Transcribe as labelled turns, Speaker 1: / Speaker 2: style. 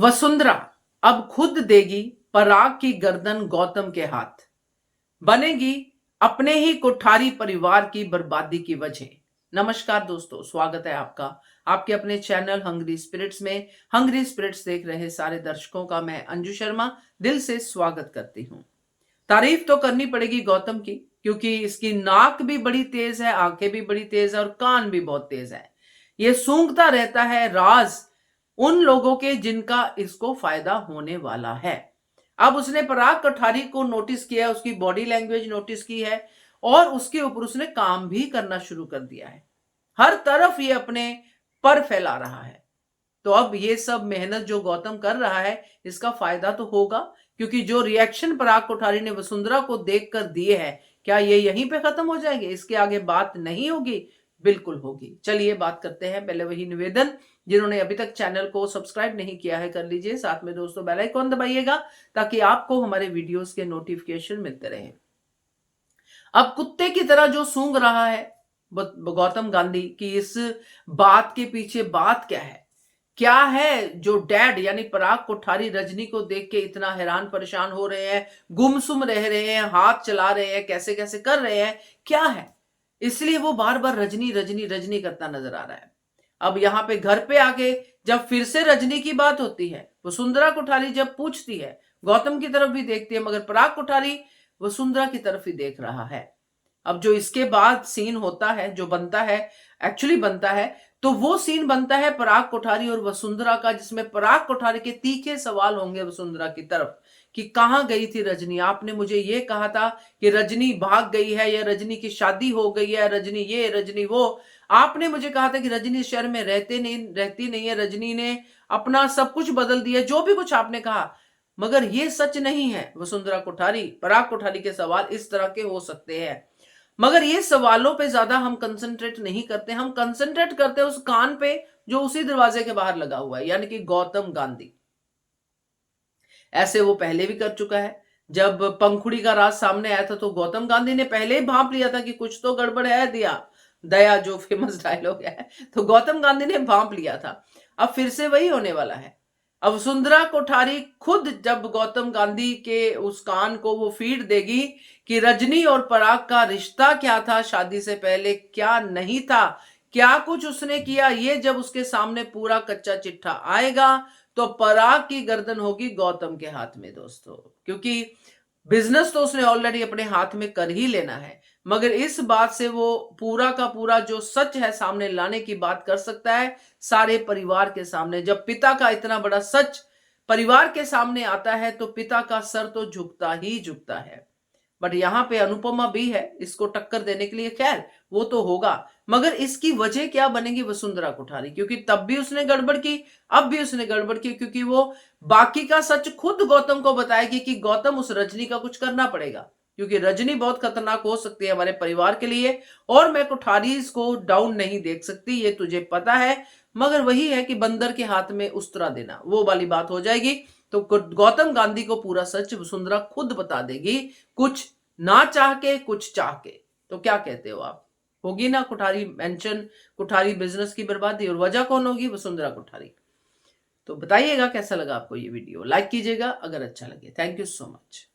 Speaker 1: वसुंधरा अब खुद देगी पराग की गर्दन गौतम के हाथ, बनेगी अपने ही कोठारी परिवार की बर्बादी की वजह। नमस्कार दोस्तों, स्वागत है आपका आपके अपने चैनल हंग्री स्पिरिट्स में। हंग्री स्पिरिट्स देख रहे सारे दर्शकों का मैं अंजू शर्मा दिल से स्वागत करती हूं। तारीफ तो करनी पड़ेगी गौतम की, क्योंकि इसकी नाक भी बड़ी तेज है, आंखें भी बड़ी तेज है और कान भी बहुत तेज है। ये सूंघता रहता है राज उन लोगों के जिनका इसको फायदा होने वाला है। अब उसने पराग कोठारी को नोटिस किया, उसकी बॉडी लैंग्वेज नोटिस की है और उसके ऊपर उसने काम भी करना शुरू कर दिया है। हर तरफ ये अपने पर फैला रहा है। तो अब ये सब मेहनत जो गौतम कर रहा है, इसका फायदा तो होगा, क्योंकि जो रिएक्शन पराग कोठारी ने वसुंधरा को देखकर दिए हैं, क्या ये यहीं पे खत्म हो जाएंगे? इसके आगे बात नहीं होगी? बिल्कुल होगी। चलिए बात करते हैं। पहले वही निवेदन, जिन्होंने अभी तक चैनल को सब्सक्राइब नहीं किया है कर लीजिए, साथ में दोस्तों बेल आइकॉन दबाइएगा ताकि आपको हमारे वीडियोस के नोटिफिकेशन मिलते रहे। अब कुत्ते की तरह जो सूंघ रहा है गौतम गांधी की इस बात के पीछे बात क्या है जो डैड यानी पराग कोठारी रजनी को देख के इतना हैरान परेशान हो रहे हैं, गुमसुम रह रहे हैं, हाथ चला रहे हैं, कैसे कैसे कर रहे हैं, क्या है? इसलिए वो बार बार रजनी रजनी रजनी करता नजर आ रहा है। अब यहां पे घर पे आके जब फिर से रजनी की बात होती है, वसुंधरा कोठारी जब पूछती है, गौतम की तरफ भी देखती है, मगर पराग कोठारी वसुंधरा की तरफ ही देख रहा है। अब जो इसके बाद सीन होता है, जो बनता है, एक्चुअली बनता है, तो वो सीन बनता है पराग कोठारी और वसुंधरा का, जिसमें पराग कोठारी के तीखे सवाल होंगे वसुंधरा की तरफ कि कहां गई थी रजनी? आपने मुझे ये कहा था कि रजनी भाग गई है या रजनी की शादी हो गई है, रजनी ये रजनी वो। आपने मुझे कहा था कि रजनी शहर में रहती नहीं है, रजनी ने अपना सब कुछ बदल दिया, जो भी कुछ आपने कहा, मगर ये सच नहीं है। वसुंधरा कोठारी, पराग कोठारी के सवाल इस तरह के हो सकते हैं, मगर ये सवालों पे ज्यादा हम कंसंट्रेट नहीं करते। हम कंसंट्रेट करते हैं उस कान पे जो उसी दरवाजे के बाहर लगा हुआ है, यानी कि गौतम गांधी। ऐसे वो पहले भी कर चुका है। जब पंखुड़ी का राज सामने आया था तो गौतम गांधी ने पहले ही भांप लिया था कि कुछ तो गड़बड़ है। दिया दया जो फेमस डायलॉग है, तो गौतम गांधी ने भांप लिया था। अब फिर से वही होने वाला है। अब वसुंधरा कोठारी खुद जब गौतम गांधी के उस कान को वो फीड देगी कि रजनी और पराग का रिश्ता क्या था, शादी से पहले क्या नहीं था, क्या कुछ उसने किया, ये जब उसके सामने पूरा कच्चा चिट्ठा आएगा तो पराग की गर्दन होगी गौतम के हाथ में दोस्तों। क्योंकि बिजनेस तो उसने ऑलरेडी अपने हाथ में कर ही लेना है, मगर इस बात से वो पूरा का पूरा जो सच है सामने लाने की बात कर सकता है सारे परिवार के सामने। जब पिता का इतना बड़ा सच परिवार के सामने आता है तो पिता का सर तो झुकता ही झुकता है। बट यहां पे अनुपमा भी है इसको टक्कर देने के लिए। खैर वो तो होगा, मगर इसकी वजह क्या बनेगी? वसुंधरा कोठारी, क्योंकि तब भी उसने गड़बड़ की, अब भी उसने गड़बड़ की, क्योंकि वो बाकी का सच खुद गौतम को बताएगी कि गौतम उस रजनी का कुछ करना पड़ेगा, क्योंकि रजनी बहुत खतरनाक हो सकती है हमारे परिवार के लिए, और मैं कोठारीज को डाउन नहीं देख सकती, ये तुझे पता है। मगर वही है कि बंदर के हाथ में उस्तरा देना, वो वाली बात हो जाएगी। तो गौतम गांधी को पूरा सच वसुंधरा खुद बता देगी, कुछ ना चाह के कुछ चाह के। तो क्या कहते हो आप? होगी ना कोठारी मेंशन, कोठारी बिजनेस की बर्बादी, और वजह कौन होगी? वसुंधरा कोठारी। तो बताइएगा कैसा लगा आपको ये वीडियो, लाइक कीजिएगा अगर अच्छा लगे। Thank you so much.